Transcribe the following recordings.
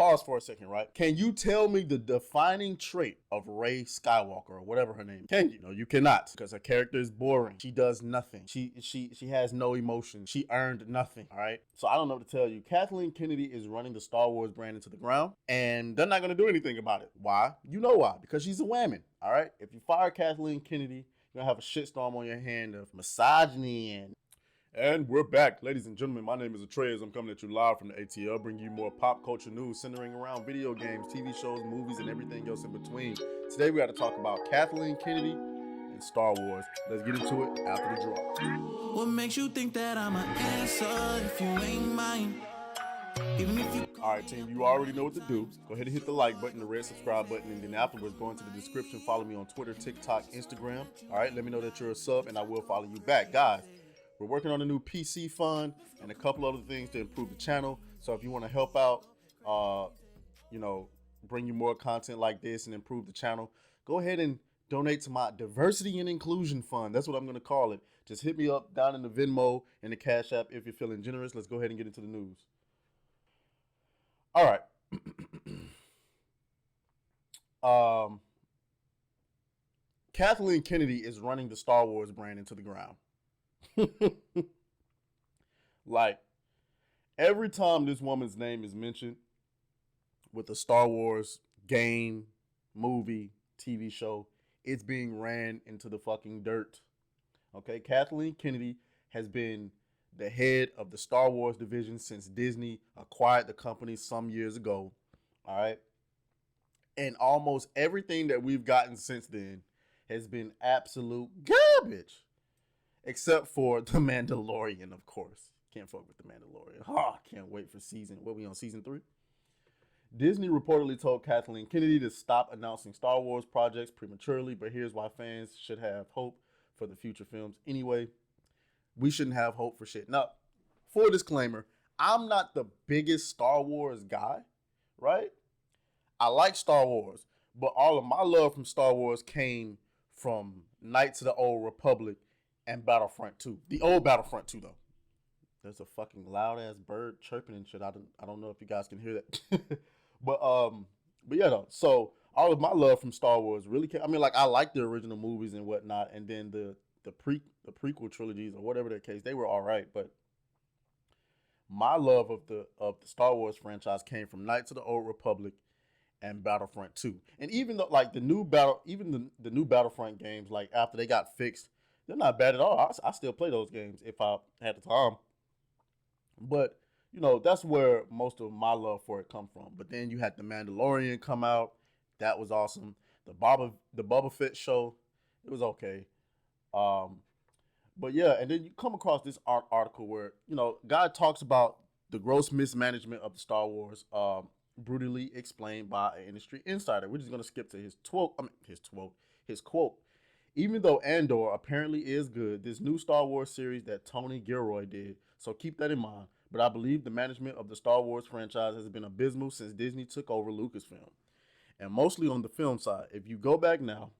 pause for a second, right? Can you tell me the defining trait of Rey Skywalker or whatever her name is? Can you? No, you cannot, because her character is boring. She does nothing. She has no emotion. She earned nothing. All right. So I don't know what to tell you. Kathleen Kennedy is running the Star Wars brand into the ground, and they're not going to do anything about it. Why? You know why? Because she's a woman. All right. If you fire Kathleen Kennedy, you're gonna have a shitstorm on your hand of misogyny and we're back, ladies and gentlemen. My name is Atreus. I'm coming at you live from the ATL, bringing you more pop culture news centering around video games, TV shows, movies, and everything else in between. Today, we got to talk about Kathleen Kennedy and Star Wars. Let's get into it after the draw. What makes you think that I'm an answer if you ain't mine? Even if you... All right, team, you already know what to do. Go ahead and hit the like button, the red subscribe button, and then afterwards, go into the description. Follow me on Twitter, TikTok, Instagram. All right, let me know that you're a sub, and I will follow you back. Guys, we're working on a new PC fund and a couple other things to improve the channel. So if you want to help out, bring you more content like this and improve the channel, go ahead and donate to my diversity and inclusion fund. That's what I'm going to call it. Just hit me up down in the Venmo and the Cash App if you're feeling generous. Let's go ahead and get into the news. All right. Kathleen Kennedy is running the Star Wars brand into the ground. Like, every time this woman's name is mentioned with a Star Wars game, movie, TV show, it's being ran into the fucking dirt. Okay, Kathleen Kennedy has been the head of the Star Wars division since Disney acquired the company some years ago. All right. And almost everything that we've gotten since then has been absolute garbage. Except for The Mandalorian, of course. Can't fuck with The Mandalorian. Can't wait for we on season 3? Disney reportedly told Kathleen Kennedy to stop announcing Star Wars projects prematurely, but here's why fans should have hope for the future films. Anyway, we shouldn't have hope for shit. Now, full disclaimer, I'm not the biggest Star Wars guy, right? I like Star Wars, but all of my love from Star Wars came from Knights of the Old Republic and Battlefront 2. The old Battlefront 2, though. There's a fucking loud-ass bird chirping and shit. I don't know if you guys can hear that. but yeah, though. So, all of my love from Star Wars really came. I mean, like, I like the original movies and whatnot, and then the prequel trilogies or whatever the case, they were all right. But my love of the Star Wars franchise came from Knights of the Old Republic and Battlefront 2. And even though, like, the new Battlefront games, like, after they got fixed, they're not bad at all. I still play those games if I had the time. But, that's where most of my love for it come from. But then you had The Mandalorian come out. That was awesome. The Boba Fett show, it was okay. But yeah, and then you come across this article where, God talks about the gross mismanagement of the Star Wars, brutally explained by an industry insider. We're just going to skip to his quote. Even though Andor apparently is good, this new Star Wars series that Tony Gilroy did, so keep that in mind. But I believe the management of the Star Wars franchise has been abysmal since Disney took over Lucasfilm. And mostly on the film side. If you go back now,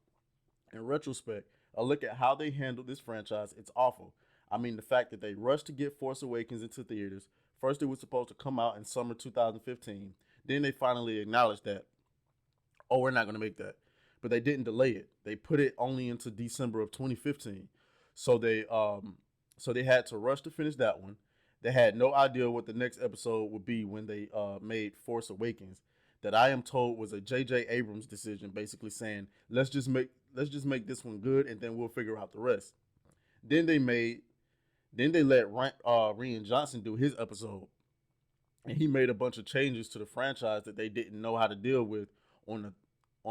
in retrospect, a look at how they handled this franchise, it's awful. I mean, the fact that they rushed to get Force Awakens into theaters. First, it was supposed to come out in summer 2015. Then they finally acknowledged that, we're not going to make that. But they didn't delay it. They put it only into December of 2015. So they had to rush to finish that one. They had no idea what the next episode would be when they made Force Awakens. That I am told was a J.J. Abrams decision, basically saying, let's just make this one good and then we'll figure out the rest. Then they let Rian Johnson do his episode. And he made a bunch of changes to the franchise that they didn't know how to deal with on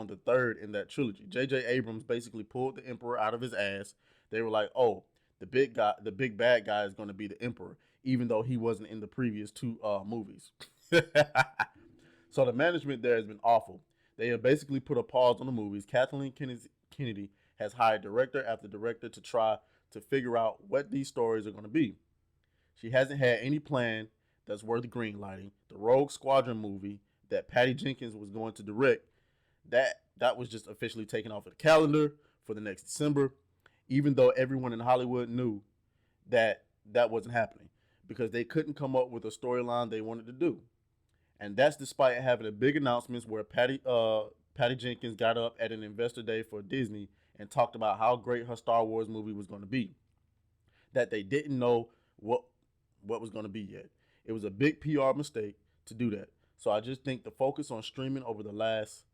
the third in that trilogy. J.J. Abrams basically pulled the Emperor out of his ass. They were like, the big bad guy is going to be the Emperor, even though he wasn't in the previous 2 movies. So the management there has been awful. They have basically put a pause on the movies. Kathleen Kennedy has hired director after director to try to figure out what these stories are going to be. She hasn't had any plan that's worth greenlighting. The Rogue Squadron movie that Patty Jenkins was going to direct, that was just officially taken off of the calendar for the next December, even though everyone in Hollywood knew that wasn't happening because they couldn't come up with a storyline they wanted to do. And that's despite having a big announcements where Patty Jenkins got up at an investor day for Disney and talked about how great her Star Wars movie was going to be. That they didn't know what was going to be yet. It was a big PR mistake to do that. So I just think the focus on streaming over the last,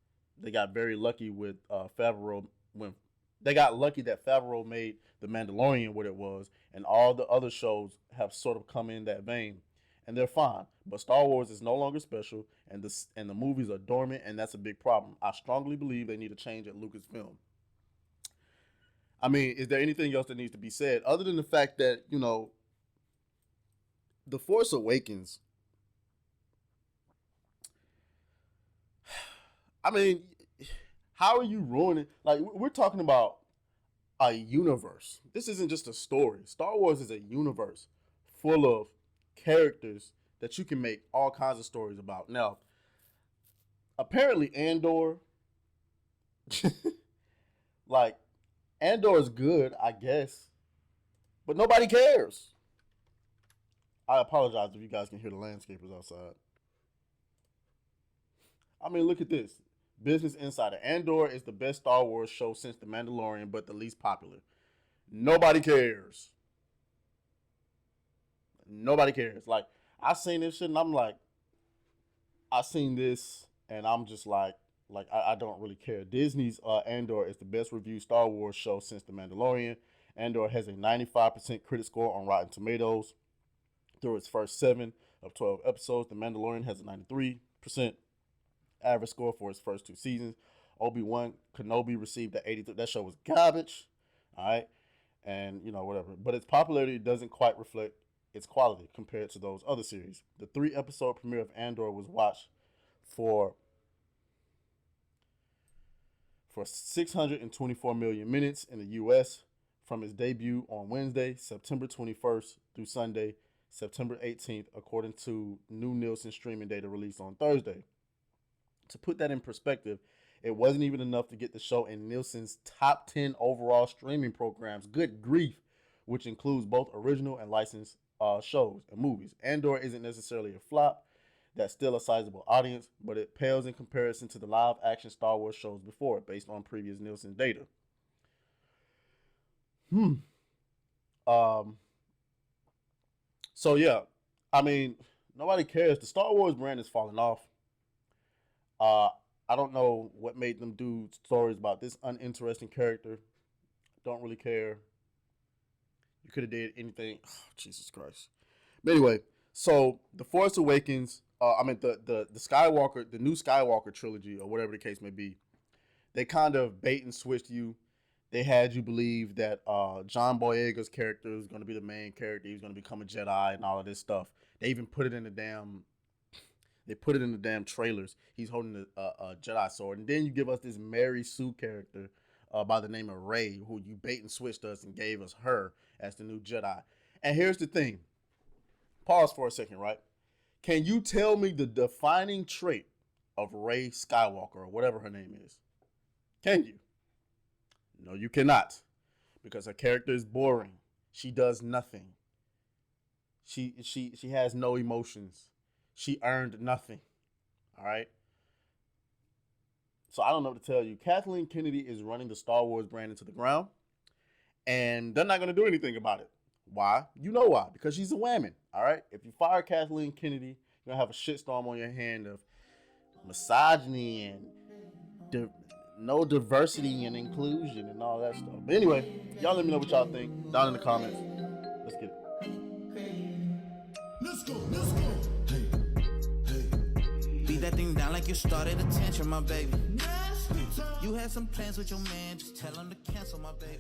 they got very lucky with Favreau when they got lucky that Favreau made The Mandalorian what it was, and all the other shows have sort of come in that vein, and they're fine. But Star Wars is no longer special, and the movies are dormant, and that's a big problem. I strongly believe they need a change at Lucasfilm. I mean, is there anything else that needs to be said other than the fact that, you know, The Force Awakens, I mean, how are you ruining? Like, we're talking about a universe. This isn't just a story. Star Wars is a universe full of characters that you can make all kinds of stories about. Now, apparently Andor, like, Andor is good, I guess, but nobody cares. I apologize if you guys can hear the landscapers outside. I mean, look at this. Business Insider. Andor is the best Star Wars show since The Mandalorian, but the least popular. Nobody cares. Nobody cares. Like, I seen this shit and I'm like, I seen this and I'm just like I don't really care. Disney's Andor is the best reviewed Star Wars show since The Mandalorian. Andor has a 95% critic score on Rotten Tomatoes through its first 7 of 12 episodes. The Mandalorian has a 93% average score for its first 2 seasons. Obi-Wan Kenobi received an 83. That show was garbage. All right. And, you know, whatever. But its popularity doesn't quite reflect its quality compared to those other series. The 3-episode premiere of Andor was watched for 624 million minutes in the U.S. from its debut on Wednesday, September 21st through Sunday, September 18th, according to new Nielsen streaming data released on Thursday. To put that in perspective, it wasn't even enough to get the show in Nielsen's top 10 overall streaming programs. Good grief, which includes both original and licensed shows and movies. Andor isn't necessarily a flop. That's still a sizable audience, but it pales in comparison to the live-action Star Wars shows before it, based on previous Nielsen data. So, yeah, I mean, nobody cares. The Star Wars brand is falling off. I don't know what made them do stories about this uninteresting character. Don't really care. You could have did anything. Oh, Jesus Christ. But anyway, so The Force Awakens, the Skywalker, the new Skywalker trilogy, or whatever the case may be, they kind of bait and switched you. They had you believe that John Boyega's character was going to be the main character. He was going to become a Jedi and all of this stuff. They even put it in the damn trailers. He's holding a Jedi sword. And then you give us this Mary Sue character by the name of Rey, who you bait and switched us and gave us her as the new Jedi. And here's the thing. Pause for a second, right? Can you tell me the defining trait of Rey Skywalker, or whatever her name is? Can you? No, you cannot. Because her character is boring. She does nothing. She has no emotions. She earned nothing. All right? So I don't know what to tell you. Kathleen Kennedy is running the Star Wars brand into the ground. And they're not going to do anything about it. Why? You know why. Because she's a woman. All right? If you fire Kathleen Kennedy, you're going to have a shitstorm on your hand of misogyny and no diversity and inclusion and all that stuff. But anyway, y'all let me know what y'all think down in the comments. Let's get it. Let's go. Beat that thing down like you started attention, my baby. You had some plans with your man, just tell him to cancel, my baby.